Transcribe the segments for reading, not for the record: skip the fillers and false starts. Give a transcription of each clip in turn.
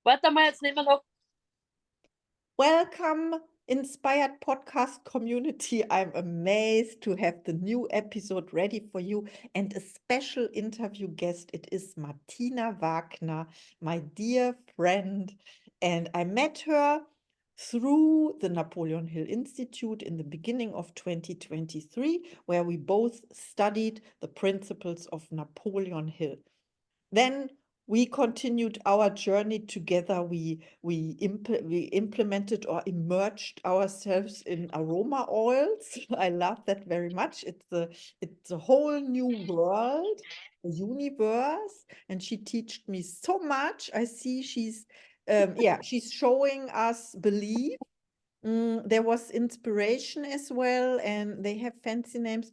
Warte mal, jetzt nehmen wir noch. Welcome, inspired podcast community. I'm amazed to have the new episode ready for you and a special interview guest. It is Martina Wagner, my dear friend. And I met her through the Napoleon Hill Institute in the beginning of 2023, where we both studied the principles of Napoleon Hill. Then we continued our journey together. We implemented or immersed ourselves in aroma oils. I love that very much. It's a whole new world, a universe, and she taught me so much. I see she's showing us belief. There was inspiration as well, and they have fancy names.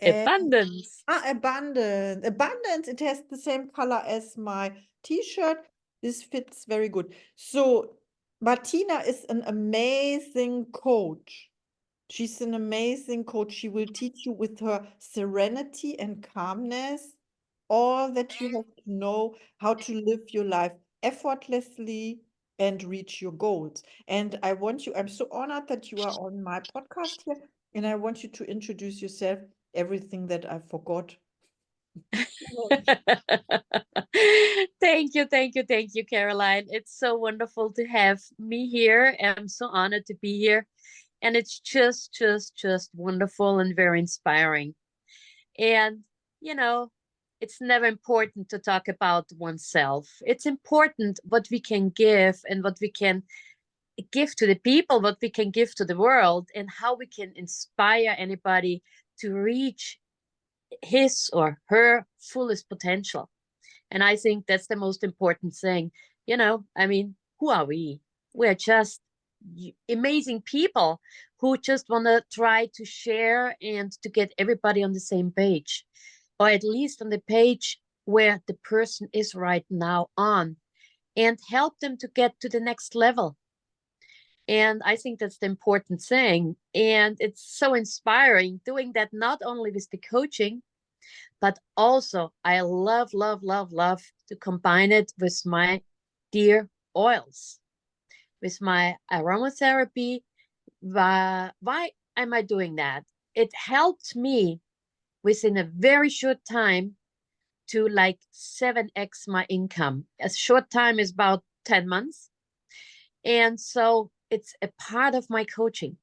Abundance. Abundance. Abundance. It has the same color as my t-shirt. This fits very good. So Martina is an amazing coach. She's an amazing coach. She will teach you with her serenity and calmness all that you have to know how to live your life effortlessly and reach your goals. And I'm so honored that you are on my podcast here, and I want you to introduce yourself, everything that I forgot. Thank you, thank you, thank you, Caroline. It's so wonderful to have me here. I'm so honored to be here. And it's just wonderful and very inspiring. And, you know, it's never important to talk about oneself. It's important what we can give and what we can give to the people, what we can give to the world, and how we can inspire anybody to reach his or her fullest potential. And I think that's the most important thing. I mean, who are we? We're just amazing people who just want to try to share and to get everybody on the same page, or at least on the page where the person is right now on, and help them to get to the next level. And I think that's the important thing. And it's so inspiring doing that, not only with the coaching, but also I love to combine it with my dear oils, with my aromatherapy. Why am I doing that? It helped me within a very short time to like 7x my income. A short time is about 10 months. And so it's a part of my coaching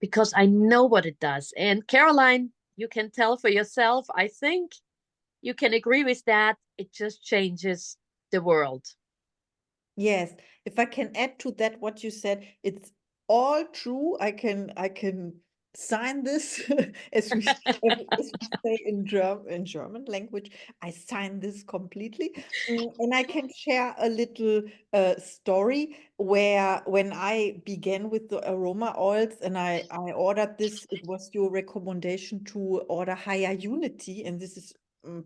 because I know what it does. And Caroline, you can tell for yourself, I think you can agree with that. It just changes the world. Yes, if I can add to that what you said, it's all true. I can sign this as we say in German language. I sign this completely. And I can share a little story where when I began with the aroma oils and I ordered this, it was your recommendation to order higher unity, and this is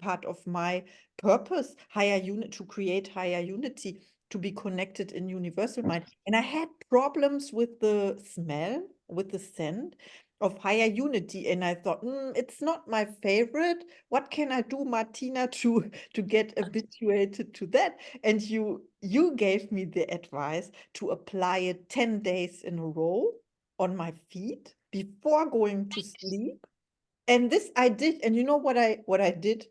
part of my purpose, to create higher unity, to be connected in universal mind. And I had problems with the smell, with the scent of higher unity. And I thought, it's not my favorite. What can I do, Martina, to get habituated to that? And you gave me the advice to apply it 10 days in a row on my feet before going to sleep. And this I did. And you know what I did?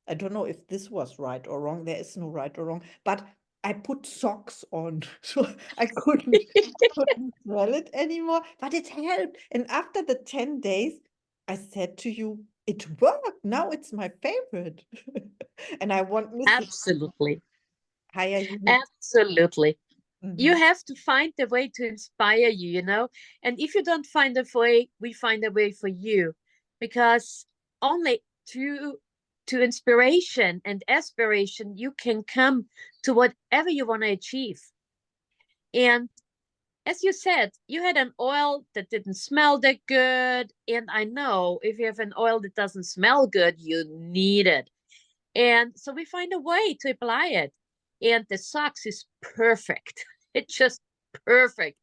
I don't know if this was right or wrong. There is no right or wrong, but I put socks on, so I couldn't smell it anymore, but it helped. And after the 10 days, I said to you, it worked. Now it's my favorite. And I won't miss it. Absolutely. Higher unit. Absolutely. You Mhm. have to find a way to inspire you. And if you don't find a way, we find a way for you, because only to inspiration and aspiration you can come to whatever you want to achieve. And as you said, you had an oil that didn't smell that good. And I know if you have an oil that doesn't smell good, you need it. And so we find a way to apply it. And the socks is perfect. It's just perfect,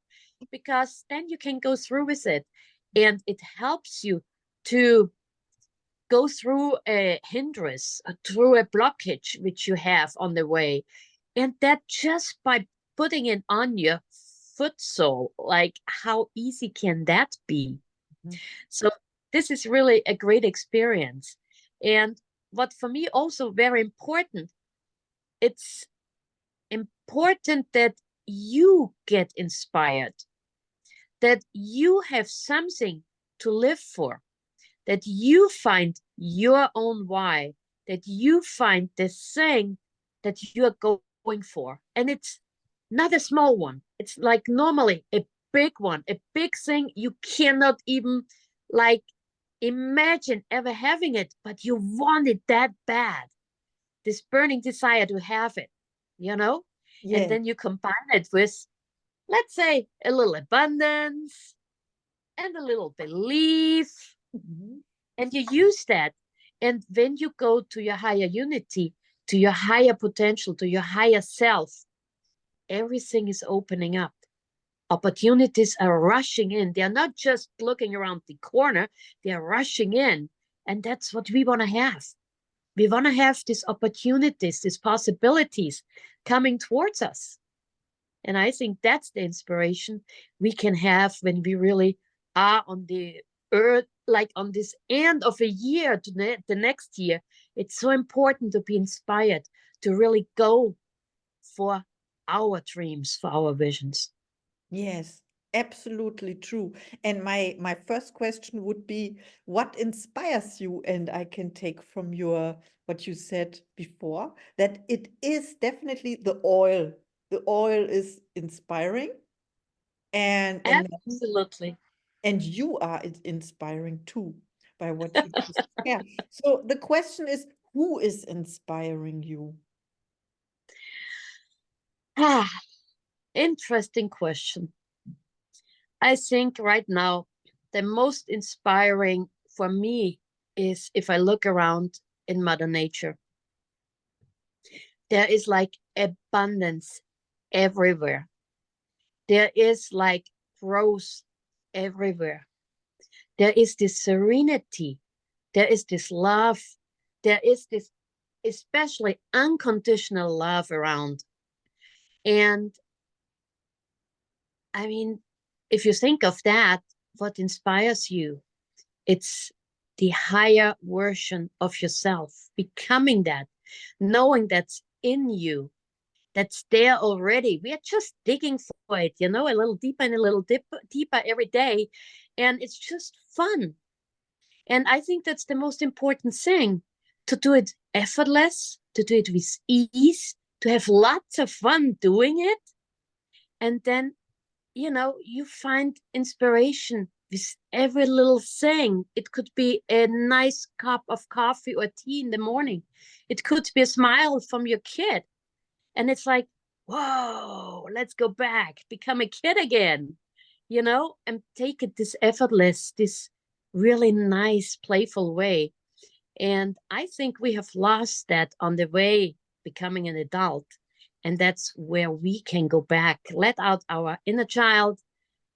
because then you can go through with it. And it helps you to go through a hindrance, through a blockage which you have on the way. And that just by putting it on your foot sole, like how easy can that be? Mhm. So this is really a great experience. And what for me also very important, it's important that you get inspired, that you have something to live for, that you find your own why, that you find the thing that you are going for. And it's not a small one. It's like normally a big one, a big thing you cannot even like imagine ever having it, but you want it that bad. This burning desire to have it, you know? And Yes. then you combine it with, let's say, a little abundance and a little belief, Mhm. and you use that. And when you go to your higher unity, to your higher potential, to your higher self, everything is opening up. Opportunities are rushing in. They're not just looking around the corner, they're rushing in. And that's what we want to have. We want to have these opportunities, these possibilities coming towards us. And I think that's the inspiration we can have when we really are on the earth, like on this end of a year to the next year. It's so important to be inspired, to really go for our dreams, for our visions. Yes, absolutely true. And my first question would be, what inspires you? And I can take from your what you said before that it is definitely the oil. The oil is inspiring, and Absolutely. and you are inspiring too by what you just shared. So the question is, who is inspiring you? Ah, interesting question. I think right now, the most inspiring for me is if I look around in Mother Nature. There is like abundance everywhere. There is like growth everywhere. There is this serenity. There is this love. There is this especially unconditional love around. And I mean, if you think of that, what inspires you? It's the higher version of yourself, becoming that, knowing that's in you, that's there already. We are just digging for it, a little deeper and a little deeper every day. And it's just fun. And I think that's the most important thing, to do it effortless, to do it with ease, to have lots of fun doing it. And then, you find inspiration with every little thing. It could be a nice cup of coffee or tea in the morning. It could be a smile from your kid. And it's like, whoa, let's go back, become a kid again, and take it this effortless, this really nice, playful way. And I think we have lost that on the way becoming an adult. And that's where we can go back, let out our inner child,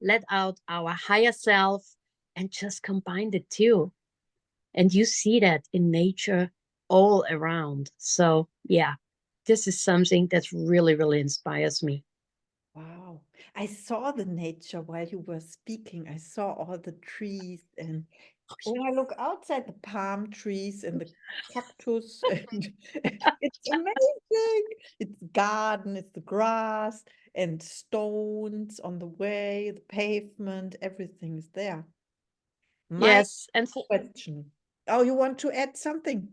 let out our higher self, and just combine the two. And you see that in nature all around. So, yeah, this is something that really, really inspires me. Wow. I saw the nature while you were speaking. I saw all the trees, and when I look outside, the palm trees and the cactus, and it's amazing. It's garden, it's the grass and stones on the way, the pavement, everything is there. My Yes. And question. Oh, you want to add something?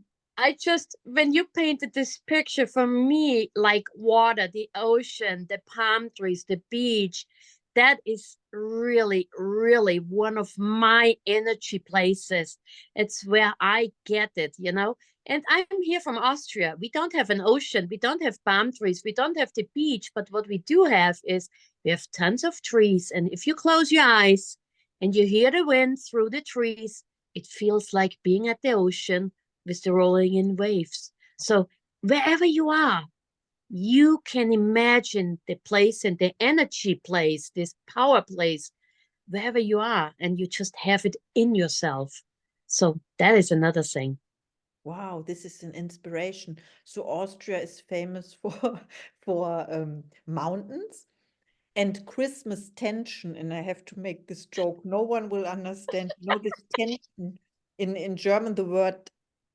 when you painted this picture for me, like water, the ocean, the palm trees, the beach, that is really, really one of my energy places. It's where I get it. And I'm here from Austria. We don't have an ocean. We don't have palm trees. We don't have the beach. But what we do have is we have tons of trees. And if you close your eyes and you hear the wind through the trees, it feels like being at the ocean with the rolling in waves. So wherever you are, you can imagine the place and the energy place, this power place, wherever you are, and you just have it in yourself. So that is another thing. Wow, this is an inspiration. So Austria is famous for for mountains and Christmas tension. And I have to make this joke. No one will understand. You know this tension in German, the word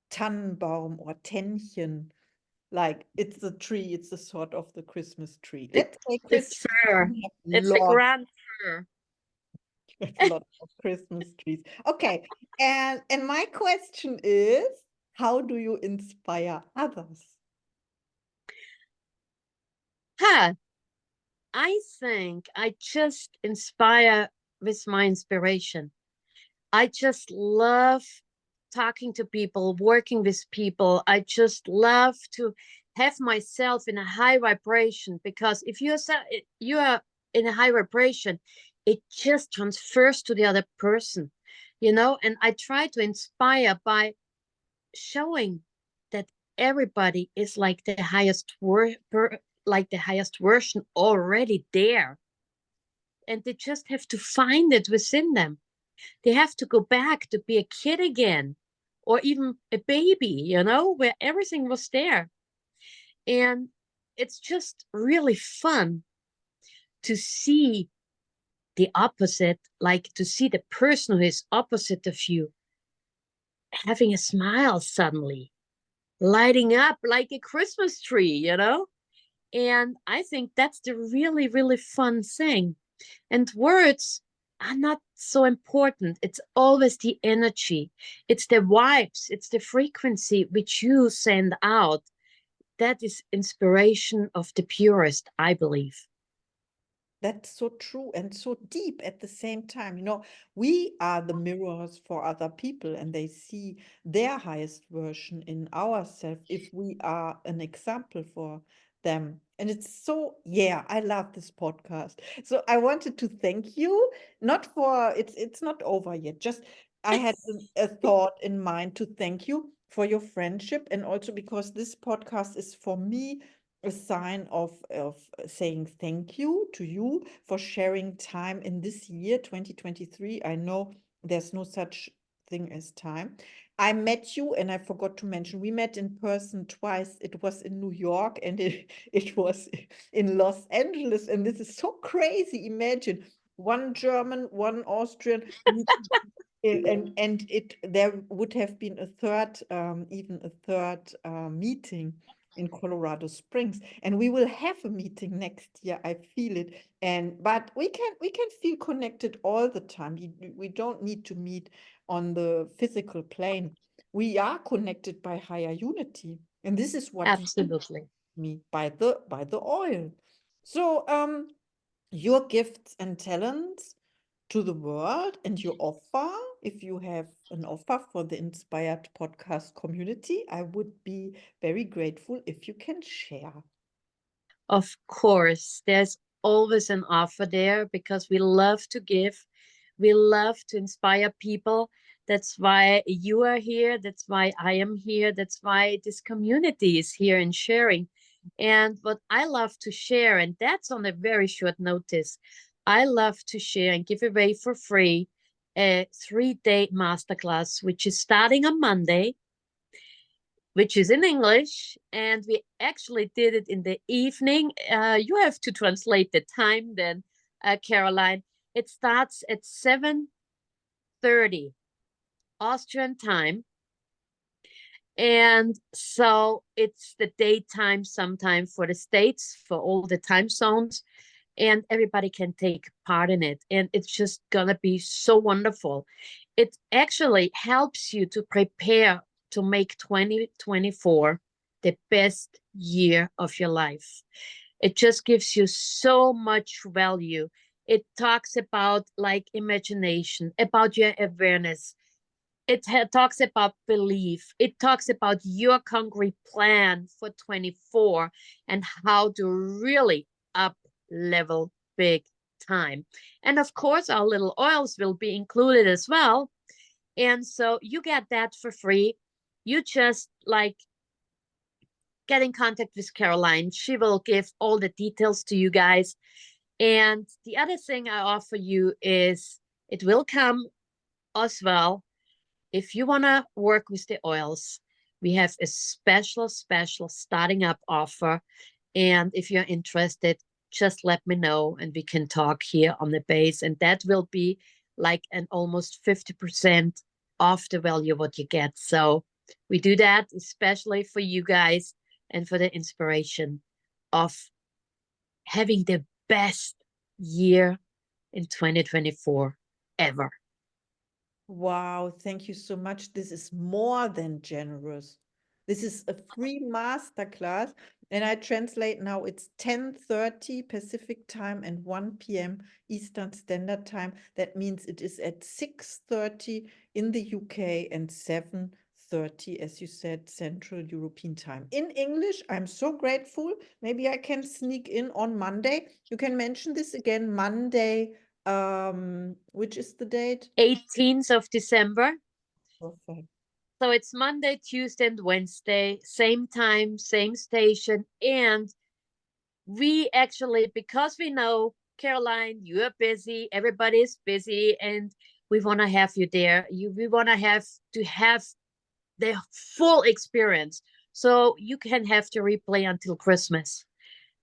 Tannenbaum or Tännchen, like it's a tree. It's a sort of the Christmas tree. The, Let's say the Christmas. fur. We have It's the lots, grand fur. lots of Christmas trees. Okay, and my question is, how do you inspire others? Huh. I think I just inspire with my inspiration. I just love talking to people, working with people. I just love to have myself in a high vibration, because if you are in a high vibration, it just transfers to the other person, and I try to inspire by showing that everybody is like the like the highest version already there, and they just have to find it within them. They have to go back to be a kid again, or even a baby, where everything was there. And it's just really fun to see the opposite, like to see the person who is opposite of you having a smile suddenly, lighting up like a Christmas tree. And I think that's the really, really fun thing. And words are not so important. It's always the energy, it's the vibes, it's the frequency which you send out. That is inspiration of the purest, I believe. That's so true and so deep at the same time. We are the mirrors for other people, and they see their highest version in ourselves if we are an example for them. And it's so, yeah, I love this podcast. So I wanted to thank you, not for it's not over yet. Just I had a thought in mind to thank you for your friendship, and also because this podcast is for me a sign of saying thank you to you for sharing time in this year 2023. I know there's no such thing as time. I met you, and I forgot to mention, we met in person twice. It was in New York, and it was in Los Angeles, and this is so crazy. Imagine one German, one Austrian meeting, and it there would have been a third, even a third meeting in Colorado Springs, and we will have a meeting next year. I feel it, and but we can feel connected all the time. We don't need to meet on the physical plane. We are connected by higher unity, and this is what you Absolutely. me by the oil. So your gifts and talents to the world, and your offer, if you have an offer for the Inspired Podcast community, I would be very grateful if you can share. Of course, there's always an offer there, because we love to give. We love to inspire people. That's why you are here. That's why I am here. That's why this community is here and sharing. And what I love to share, and that's on a very short notice, I love to share and give away for free a 3-day masterclass, which is starting on Monday, which is in English, and we actually did it in the evening. You have to translate the time then, Caroline. It starts at 7:30 Austrian time, and so it's the daytime sometime for the States, for all the time zones, and everybody can take part in it. And it's just gonna be so wonderful. It actually helps you to prepare to make 2024 the best year of your life. It just gives you so much value. It talks about like imagination, about your awareness. It talks about belief. It talks about your concrete plan for 24 and how to really up level big time. And of course, our little oils will be included as well. And so you get that for free. You just like get in contact with Caroline. She will give all the details to you guys. And the other thing I offer you is it will come as well if you want to work with the oils. we have a special starting up offer. And if you're interested, just let me know and we can talk here on the base. And that will be like an almost 50% off the value of what you get. So we do that especially for you guys and for the inspiration of having the best year in 2024 ever. Wow, thank you so much. This is more than generous. This is a free masterclass, and I translate now. It's 10:30 Pacific time and 1 p.m. Eastern Standard Time. That means it is at 6:30 in the UK and 7:30, as you said, Central European Time. In English, I'm so grateful. Maybe I can sneak in on Monday. You can mention this again, Monday. Which is the date? 18th of December. Perfect. So it's Monday, Tuesday, and Wednesday, same time, same station. And we actually, because we know, Caroline, you are busy, everybody's busy, and we want to have you there. We want to have the full experience. So you can have to replay until Christmas.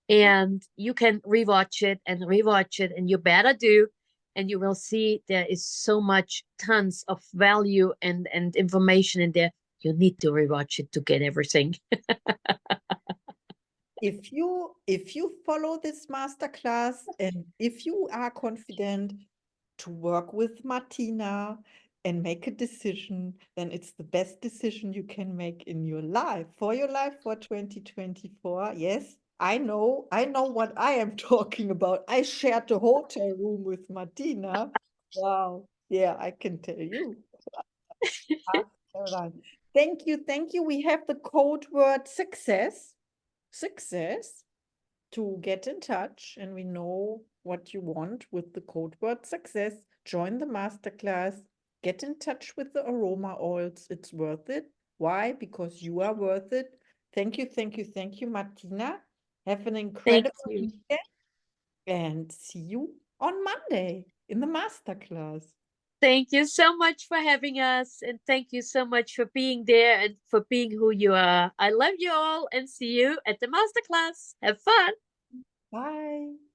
And you can rewatch it and rewatch it, and you better do. And you will see there is so much tons of value and information in there. You need to rewatch it to get everything. If you follow this masterclass and if you are confident to work with Martina and make a decision, then it's the best decision you can make in your life, for 2024. Yes, I know what I am talking about. I shared the hotel room with Martina. Wow. Yeah, I can tell you. Ask Caroline. Thank you. We have the code word success to get in touch, and we know what you want with the code word success. Join the masterclass, get in touch with the aroma oils. It's worth it. Why? Because you are worth it. Thank you, Martina. Have an Thank incredible you. weekend and see you on Monday in the masterclass. Thank you so much for having us. And thank you so much for being there and for being who you are. I love you all and see you at the masterclass. Have fun. Bye.